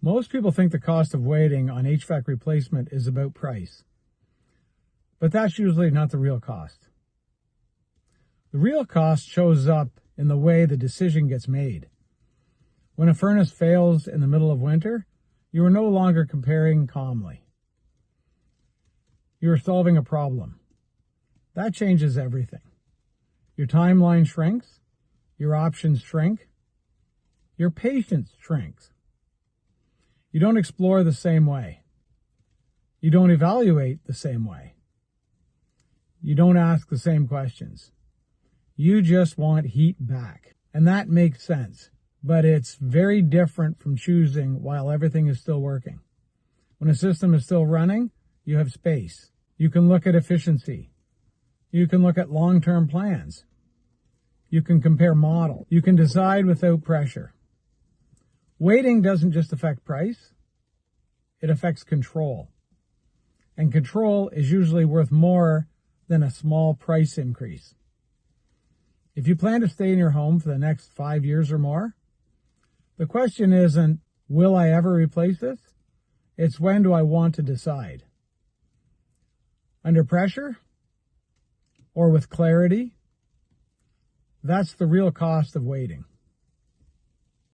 Most people think the cost of waiting on HVAC replacement is about price, but that's usually not the real cost. The real cost shows up in the way the decision gets made. When a furnace fails in the middle of winter, you are no longer comparing calmly. You are solving a problem. That changes everything. Your timeline shrinks, your options shrink, your patience shrinks. You don't explore the same way. You don't evaluate the same way. You don't ask the same questions. You just want heat back. And that makes sense, but it's very different from choosing while everything is still working. When a system is still running, you have space. You can look at efficiency. You can look at long-term plans. You can compare models. You can decide without pressure. Waiting doesn't just affect price, it affects control. And control is usually worth more than a small price increase. If you plan to stay in your home for the next 5 years or more, the question isn't, will I ever replace this? It's, when do I want to decide? Under pressure or with clarity? That's the real cost of waiting.